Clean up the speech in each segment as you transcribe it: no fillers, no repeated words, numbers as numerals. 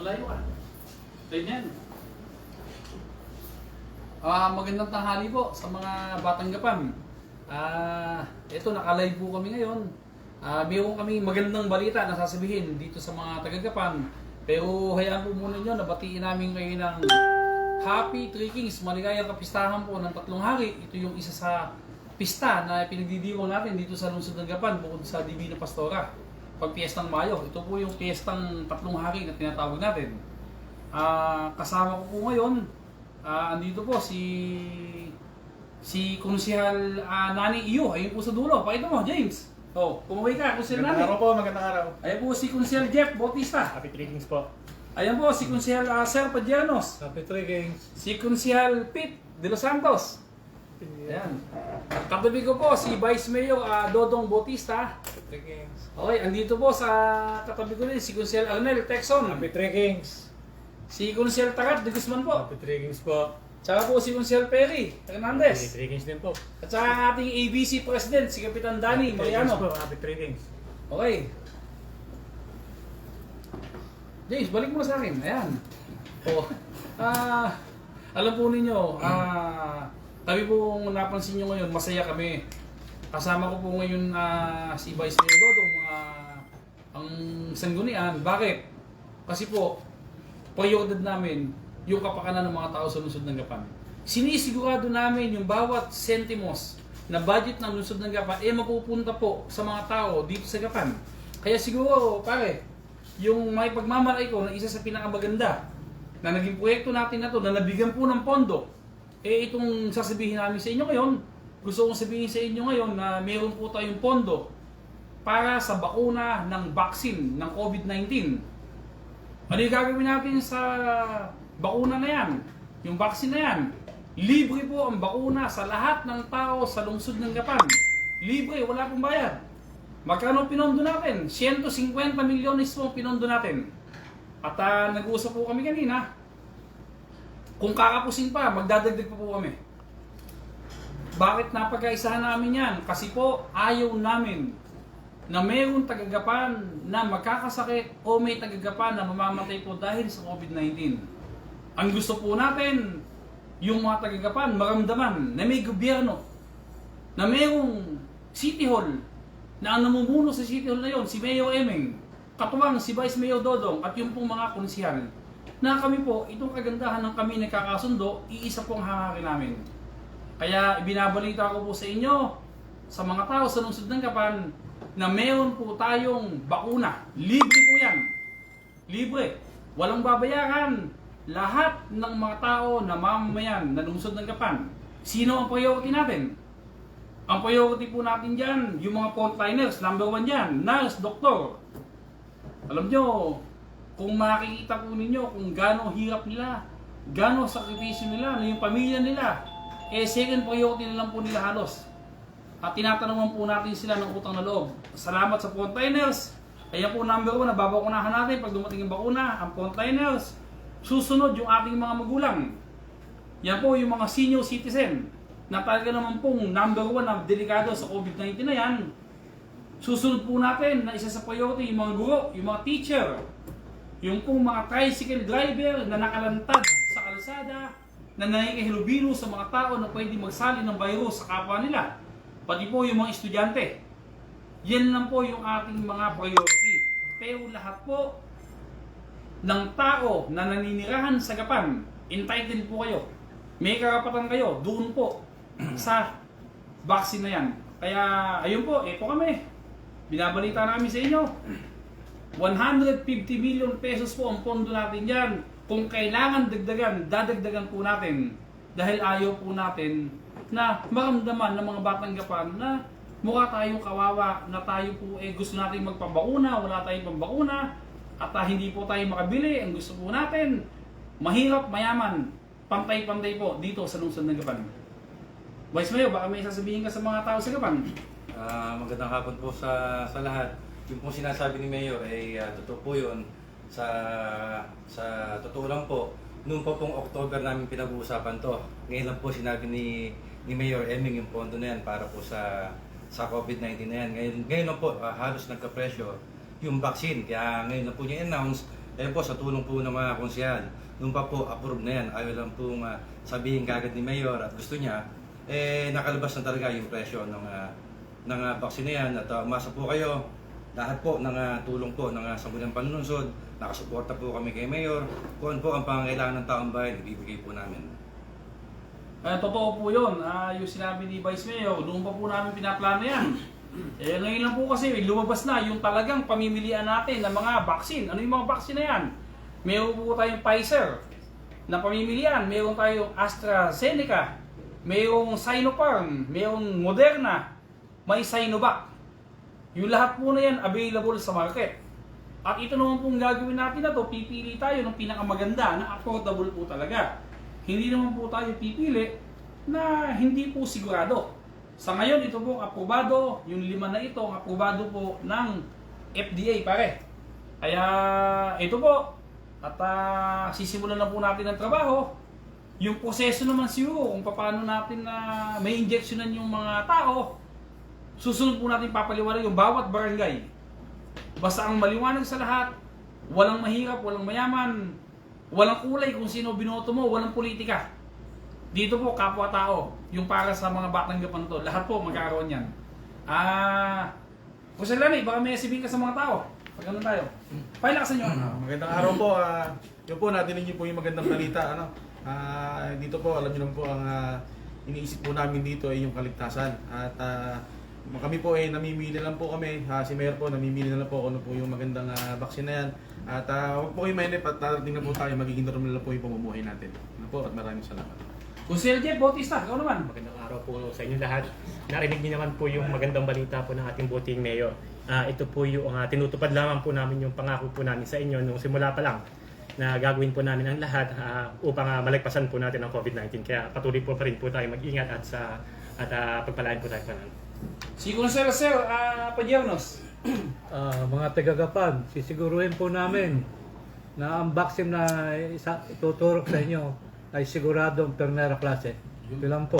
Malayo ka. Ganyan. Magandang tanghali po sa mga batang gapan. Ito, naka-live po kami ngayon. Mayroon kami magandang balita na sasabihin dito sa mga taga-gapan. Pero hayaan po muna nyo, nabatiin namin ngayon ng Happy Three Kings. Maligayang kapistahan po ng 3 hari. Ito yung isa sa pista na pinagdidiwang natin dito sa lungsod ng Gapan bukod sa Divina Pastora. Pag Piestang Mayo, ito po yung Piestang 3 hari na tinatawag natin. Kasama ko po ngayon, andito po si Konsehal Nani Iyo. Ayun po sa dulo. Pakita mo, James. Kumuhay ka, Konsehal Nani. Magandang araw po, magandang araw. Ayan po si Konsehal Jeff Bautista. Happy Three Kings po. Ayan po si Konsehal Sir Padianos. Happy Three Kings. Si Konsehal Pete de los Santos. Ayan. At katabi ko po si Vice Mayor Dodong Bautista. Happy Three Kings. Okay, andito po sa katabi ko rin si Konsehal Arnel Texon. Happy Three Kings. Si Konsehal Tagat de Guzman po. Happy Three Kings po. Tsaka po si Konsehal Perry Happy Hernandez. Three Kings din po. At saka ang ating ABC President, si Kapitan Danny Happy Three Kings po. Mariano. Happy Three Kings. Okay. James, balik mo na sa akin. Ayan. Alam po ninyo, kami po napansin nyo ngayon, masaya kami. Kasama ko po ngayon si Vice Mayor Dodong, ang sanggunian. Bakit? Kasi po, prioridad namin yung kapakanan ng mga tao sa lungsod ng Gapan. Sinisigurado namin yung bawat sentimos na budget ng lungsod ng Gapan mapupunta po sa mga tao dito sa Gapan. Kaya siguro, pare, yung may pagmamalay ko na isa sa pinakamaganda na naging proyekto natin na to, na nabigyan po ng pondo, itong sasabihin namin sa inyo ngayon, gusto kong sabihin sa inyo ngayon na meron po tayong pondo para sa bakuna ng vaccine ng COVID-19. Ano yung gagawin natin sa bakuna na yan? Yung vaccine na yan. Libre po ang bakuna sa lahat ng tao sa lungsod ng Gapan. Libre, wala pong bayad. Magkano pinondo natin? 150 milyones po pinondo natin. At nag-uusap po kami kanina. Kung kakapusin pa, magdadagdag pa po kami. Bakit napag-aisahan namin yan? Kasi po, ayaw namin na mayroong tagagapan na magkakasakit o may tagagapan na mamamatay po dahil sa COVID-19. Ang gusto po natin, yung mga tagagapan maramdaman na may gobyerno, na mayroong City Hall, na ang namumuno sa City Hall na yon, si Mayor Emeng, katuwang si Vice Mayor Dodong at yung pong mga konsehal, na kami po, itong kagandahan ng kami nagkakasundo, iisa pong hangarin namin. Kaya ibinabalita ko po sa inyo, sa mga tao sa lungsod ng Gapan, na meron po tayong bakuna. Libre po yan. Libre. Walang babayaran. Lahat ng mga tao na mamamayan na lungsod ng Gapan. Sino ang priority natin? Ang priority po natin dyan, yung mga frontliners, number 1 dyan, nurse, doktor. Alam nyo, kung makikita po ninyo kung gaano hirap nila, gaano sakripisyo nila, na yung pamilya nila, second priority na lang po nila halos. At tinatanungan po natin sila ng utang na loob. Salamat sa frontliners. Ayan po number 1 na babakunahan natin pag dumating yung bakuna, ang frontliners. Susunod yung ating mga magulang. Yan po yung mga senior citizen na talaga naman pong number 1 na delikado sa COVID-19 na yan. Susunod po natin na isa sa priority yung mga guro, yung mga teacher, yung pong mga tricycle driver na nakalantad sa kalsada, na nakikihilubilo sa mga tao na pwede magsali ng virus sa kapwa nila. Pati po yung mga estudyante. Yan lang po yung ating mga priority. Pero lahat po ng tao na naninirahan sa Gapan, entitled po kayo. May karapatan kayo doon po sa vaccine na yan. Kaya ayun po, ito kami. Binabalita namin sa inyo. 150 million pesos po ang pondo natin dyan. Kung kailangan dagdagan, dadagdagan po natin. Dahil ayaw po natin na maramdaman ng mga batang Gapan na mukha tayong kawawa, na tayo po gusto natin magpabakuna, wala tayong pambakuna, at hindi po tayo makabili. Ang gusto po natin, mahirap, mayaman, pantay-pantay po dito sa lungsod ng Gapan. Vice Mayor, baka may sasabihin ka sa mga tao sa Gapan? Magandang hapon po sa lahat. Yung pong sinasabi ni Mayor ay totoo po yun. Sa totoo lang po, noong po pong October namin pinag-uusapan to. Ngayon lang po sinabi ni Mayor Emeng yung pondo na yan para po sa COVID-19 na yan. Ngayon na po halos nagka-presyo yung vaccine. Kaya ngayon na po niya announce Ayun po, sa tulong po ng mga konsehal, nung pa po approve na yan, ayaw lang po sabihin kagad ni Mayor at gusto niya, nakalabas na talaga yung presyo ng vaccine na yan at umasa po kayo, lahat po ng tulong po ng Sangguniang Panlungsod, nakasuporta po kami kay Mayor, kung ano po ang pangangailangan ng taong bayan, ibibigay po namin. Totoo po yun. Yung sinabi ni Vice Mayor, doon pa po namin pinaplano yan. Ngayon lang po kasi lumabas na yung talagang pamimilian natin ng mga vaccine. Ano yung mga vaccine na yan? Meron po tayong Pfizer na pamimilian. Meron tayong AstraZeneca. Mayroong Sinopharm. Mayroong Moderna. May Sinovac. Yung lahat po na yan available sa market. At ito naman pong gagawin natin na to, pipili tayo ng pinakamaganda na affordable po talaga. Hindi naman po tayo pipili na hindi po sigurado. Sa ngayon, ito po aprobado, yung 5 na ito, aprobado po ng FDA pare. Kaya ito po, at sisimulan na po natin ang trabaho. Yung proseso naman siguro kung paano natin na may injectionan yung mga tao, susunod po natin papaliwanag yung bawat barangay. Basta ang maliwanag sa lahat, walang mahirap, walang mayaman, walang kulay kung sino binoto mo, walang politika. Dito po, kapwa-tao, yung para sa mga batang gapan to, lahat po magkakaroon yan. Kusya Lani, baka may sabihin ka sa mga tao. Pag ano tayo. Pailakasan nyo. Magandang araw po. Yun po, natinig niyo po yung magandang balita. Dito po, alam niyo naman po, ang iniisip po namin dito ay yung kaligtasan. At kami po ay namimili lang po kami. Si Mayor po, namimili na lang po kung ano po yung magandang vaccine na yan. At huwag po kayo mainip at darating na po tayo, magiging normal na po yung pamumuhay natin. Ano po, at maraming salamat. Kusya Jeff Bautista, ikaw naman. Magandang araw po sa inyo lahat. Narinig niyo naman po yung magandang balita po ng ating buting mayor. Ito po yung tinutupad lamang po namin yung pangako po namin sa inyo nung simula pa lang na gagawin po namin ang lahat upang malagpasan po natin ang COVID-19. Kaya patuloy po pa rin po tayo mag-ingat at pagpalain po tayo pa namin. Si Kusya Sir, Padiernos. Mga tagagapan, sisiguruhin po namin na ang vaccine na ituturok sa inyo ay siguradong primera klase. Ito lang po.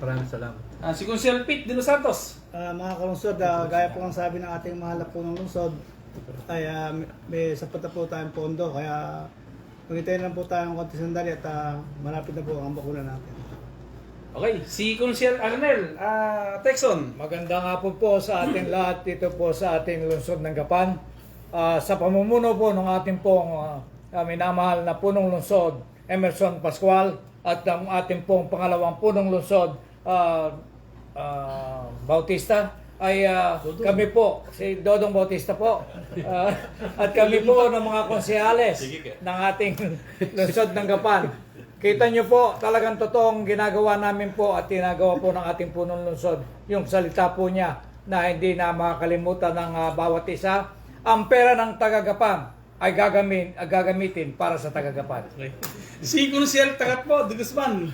Maraming salamat. Si Kusya Pete de Los Santos. Mga kalungsod, gaya po ang sabi ng ating mahal na punong lungsod, ay may sapat na po tayong pondo. Kaya maghintayin lang po tayong konti sandali at malapit na po ang bakuna natin. Okay, si Kusya Arnel, Texon. Magandang hapon po sa ating lahat dito po sa ating lungsod ng Gapan. Sa pamumuno po ng ating pong minamahal na punong lungsod, Emerson Pascual, at ang ating pong pangalawang punong lungsod, Bautista, ay kami po, si Dodong Bautista po, at kami po ng mga konsehales ng ating lungsod ng Gapan. Kita nyo po, talagang totoong ginagawa namin po at ginagawa po ng ating punong lungsod. Yung salita po niya na hindi na makakalimutan ng bawat isa. Ang pera ng taga-Gapan ay gagamitin para sa taga-Gapan. Si Kusya Tagat po, de Guzman.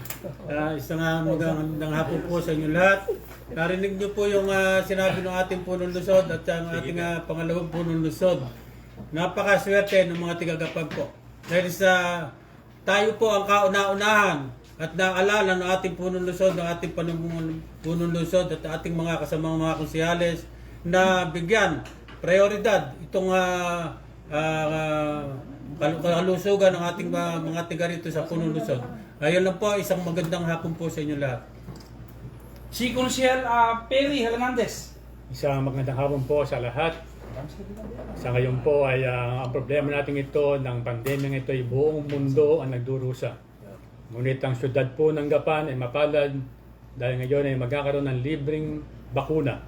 Isang magandang hapon po sa inyo lahat. Narinig niyo po yung sinabi ng ating punong lungsod at ang ating pangalawang punong lungsod. Napakaswerte ng mga tigagapag po. Dahil sa tayo po ang kauna-unahan at naalala ng ating punong lungsod, ng ating punong lungsod at ating mga kasamang mga konsehales na bigyan prioridad itong kalusugan ng ating mga tiga rito sa punong lungsod. Ayun lang po, isang magandang hapon po sa inyo lahat. Si Kusya Perry Hernandez. Isang magandang hapon po sa lahat. Sa ngayon po ay ang problema natin ito ng pandemya ito ay buong mundo ang nagdurusa. Ngunit ang syudad po ng Gapan ay mapalad dahil ngayon ay magkakaroon ng libreng bakuna.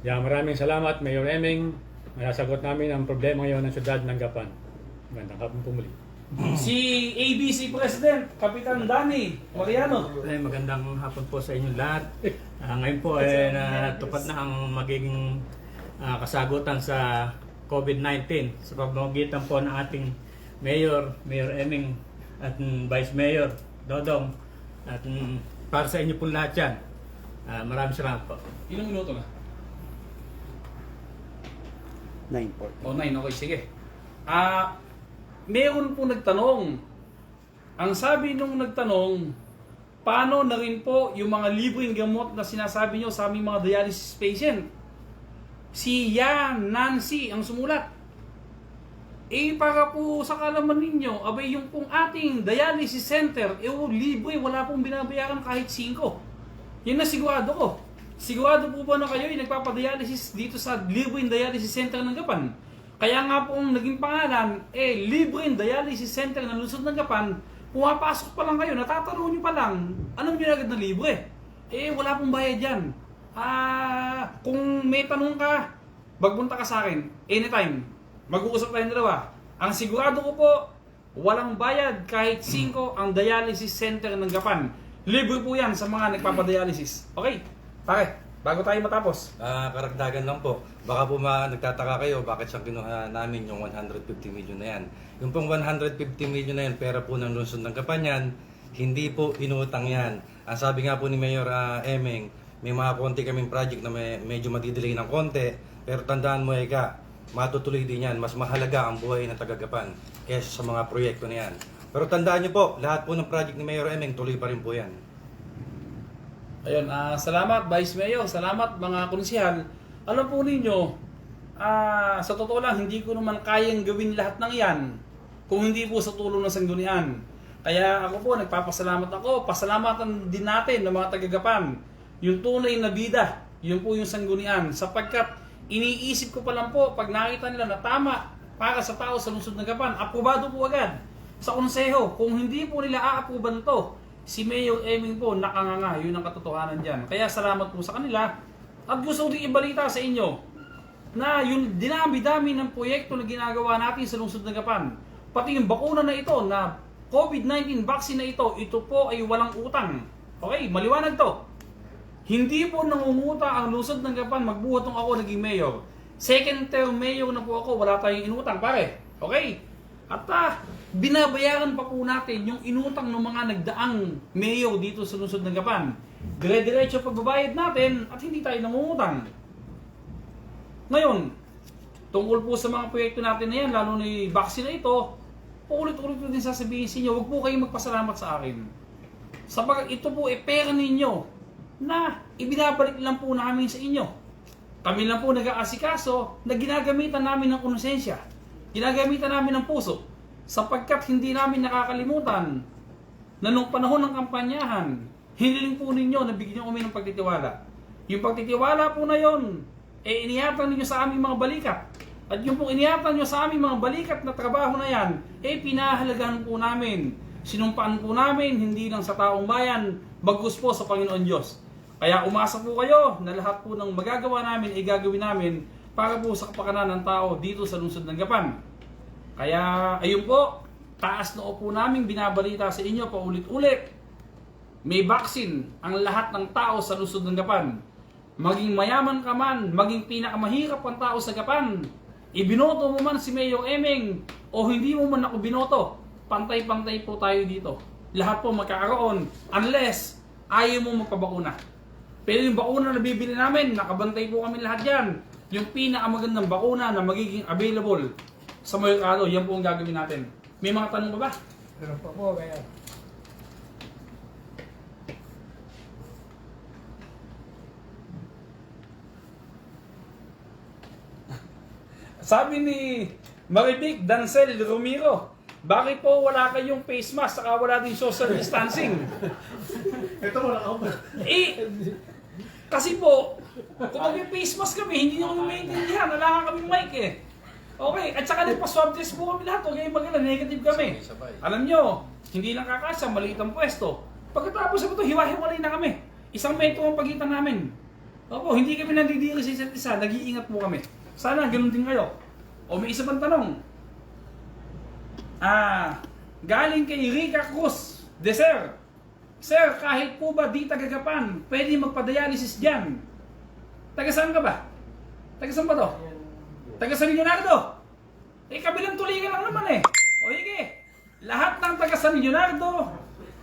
Kaya maraming salamat Mayor Eming. Nasagot namin ang problema ngayon ng syudad ng Gapan. Magandang hapon po muli. Si ABC President, Kapitan Danny Mariano. Magandang hapon po sa inyo lahat. Ngayon po ay natupad na ang magiging kasagutan sa COVID-19 sa pamamagitan po ng ating Mayor Eming at Vice Mayor Dodong at para sa inyo po lahat yan. Maraming salamat po. Ilang minuto na? 9 po. 9, okay, sige. Meron po nagtanong. Ang sabi nung nagtanong, paano na rin po yung mga libreng gamot na sinasabi nyo sa aming mga dialysis patient? Si Yan Nancy ang sumulat. para po sa kalaman ninyo, abay yung pong ating dialysis center, libre, wala pong binabayaran kahit 5. Yan na sigurado ko. Sigurado po ba na kayo yung nagpapadialysis dito sa libreng dialysis center ng Gapan? Kaya nga po ang naging pangalan, libreng dialysis center ng lungsod ng Gapan, pumapasok pa lang kayo, natatanong nyo pa lang, alam nyo na agad na libre. Wala pong bayad yan. Kung may tanong ka, magbunta ka sa akin, anytime. Mag-uusap tayong dalawa. Ang sigurado ko po, walang bayad kahit 5 ang dialysis center ng Gapan. Libre po yan sa mga nagpapadialysis. Okay, pare, bago tayo matapos. Karagdagan lang po. Baka po nagtataka kayo bakit siya kinuha namin yung 150 million na yan. Yung pong 150 million na yan, pera po ng lungsod ng Gapan yan, hindi po inutang yan. Ang sabi nga po ni Mayor Emeng, may mga konti kaming project na medyo madidelay ng konti, pero tandaan mo Eka, matutuloy din yan. Mas mahalaga ang buhay ng taga-Gapan kaysa sa mga proyekto na yan. Pero tandaan nyo po, lahat po ng project ni Mayor Emeng, tuloy pa rin po yan. Ayun, salamat Vice Mayor, salamat mga konsihal. Alam po ninyo, sa totoo lang, hindi ko naman kayang gawin lahat ng yan kung hindi po sa tulong ng sanggunian. Kaya ako po, nagpapasalamat ako, pasalamatan din natin ng mga taga-Gapan. Yung tunay na bida, yun po yung sanggunian, sapagkat iniisip ko pa lang po, pag nakita nila na tama para sa tao sa lungsod ng Gapan, aprobado po agad sa konseho. Kung hindi po nila aaproban to, si Mayor Emeng po nakanganga, yun ang katotohanan dyan. Kaya salamat po sa kanila. At gusto ko din ibalita sa inyo na yung dinami-dami ng proyekto na ginagawa natin sa lungsod ng Gapan, pati yung bakuna na ito, na COVID-19 vaccine na ito po ay walang utang. Okay, maliwanag to. Hindi po nangunguta ang lungsod ng Gapan magbuhat nung ako naging mayor. Second term mayor na po ako, wala tayong inutang pare. Okay? At binabayaran pa po natin yung inutang ng mga nagdaang mayor dito sa lungsod ng Gapan. Dire-diretso pagbabayad natin at hindi tayo nangungutang. Ngayon, tungkol po sa mga proyekto natin na yan, lalo na yung vaccine na ito, paulit-ulit ko din sasabihin sa inyo, huwag po kayong magpasalamat sa akin. Sapagkat ito po pera ninyo na ibinabalik lang po namin sa inyo. Kami lang po nag-aasikaso na ginagamitan namin ng konsensya, ginagamitan namin ng puso, sapagkat hindi namin nakakalimutan na nung panahon ng kampanyahan, hiniling po ninyo na bigyan kami ng pagtitiwala. Yung pagtitiwala po na yon, inihatan ninyo sa aming mga balikat. At yung pong inihatan nyo sa aming mga balikat na trabaho na yan, pinahalagahan po namin. Sinumpaan po namin, hindi lang sa taong bayan, bagkus po sa Panginoon Diyos. Kaya umasa po kayo na lahat po ng magagawa namin ay gagawin namin para po sa kapakanan ng tao dito sa lungsod ng Gapan. Kaya ayun po, taas na po namin binabalita sa inyo paulit-ulit. May vaccine ang lahat ng tao sa lungsod ng Gapan. Maging mayaman ka man, maging pinakamahirap ang tao sa Gapan, ibinoto mo man si Mayor Emeng o hindi mo man ako binoto, pantay-pantay po tayo dito. Lahat po magkakaroon unless ayaw mo magpabakuna. Pero yung bakuna na bibili namin, nakabantay po kami lahat yan. Yung pinakamagandang bakuna na magiging available sa merkado, yan po ang gagawin natin. May mga tanong ba ba? Meron pa po, kaya. Sabi ni Maribik Dancel Romero, bakit po wala kayong face mask saka wala din social distancing? Ito wala ako. Kasi po, kung mag-face mask kami, hindi nyo kami maintindihan. Wala nga kaming mic eh. Okay, at saka nagpa-swab test po kami lahat. Okay, maganda, negative kami. Alam nyo, hindi lang kakasya, maliit ang pwesto. Pagkatapos ito, hiwa-hiwalay na kami. 1 metro ang pagitan namin. Opo, hindi kami nandidiri sa isa't isa, nag-iingat po kami. Sana, ganun din kayo. O may isa pang tanong. Galing kay Rica Cruz de Sir. Sir, kahit po ba di taga-Gapan, pwede magpa-dialysis dyan? Taga saan ka ba? Taga saan ba to? Taga San Leonardo? Kabilang tulingan lang naman eh. O hige, lahat ng taga San Leonardo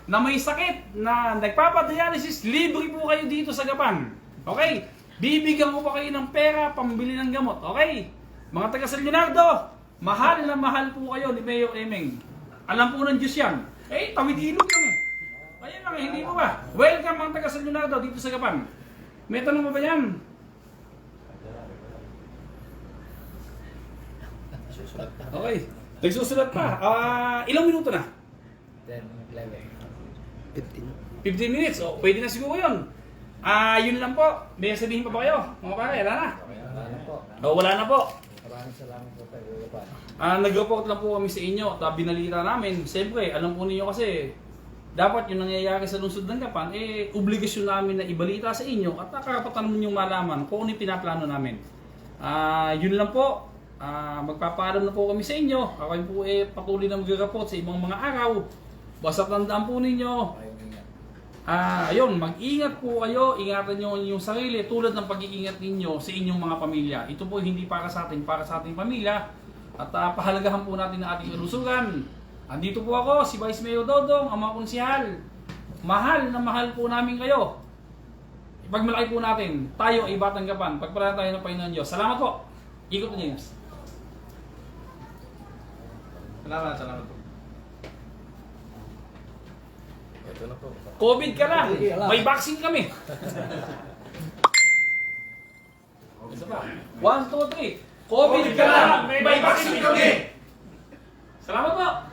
na may sakit na nagpapa-dialysis, libre po kayo dito sa Gapan. Okay? Bibigyan ko pa kayo ng pera pambili ng gamot. Okay? Mga taga San Leonardo, mahal na mahal po kayo ni Mayor Emeng. Alam po ng Diyos yan. Tawid ilog lang eh. Ayun lang, hindi mo ba? Welcome mga taga San Leonardo dito sa Gapan. May tanong mo ba yan? Okay. Nagsusulat pa. Ilang minuto na? 10, 11. 15 minutes. O, pwede na siguro yun. Yun lang po. May sabihin pa ba kayo? Mga pare, wala na. Wala na po. Wala na po. Maraming salamat po tayo. Nag-report lang po kami sa inyo at binalita namin. Siyempre, alam po ninyo kasi dapat yung nangyayari sa lungsod ng Gapan, obligasyon namin na ibalita sa inyo at karapatan ninyong malaman kung ano yung pinaplano namin. Yun lang po. Magpapaalam na po kami sa inyo. Ako po patuloy na mag-report sa ibang mga araw. Basta tandaan po ninyo. Ayun, mag-ingat po kayo. Ingatan nyo yung sarili tulad ng pag-iingat ninyo sa inyong mga pamilya. Ito po hindi para sa atin, para sa ating pamilya. At pahalagahan po natin ang ating kalusugan. Andito po ako, si Vice Mayor Dodong, ang mga konsihal. Mahal na mahal po namin kayo. Ipagmalaki po natin, tayo ay Batang Gapan. Pagpalain tayo ng Panginoon Diyos. Salamat po. Ikot po, James. Salamat po. COVID ka lang. May vaccine kami. Isa pa. 1, 2, 3. COVID ka lang. May vaccine kami. Salamat po.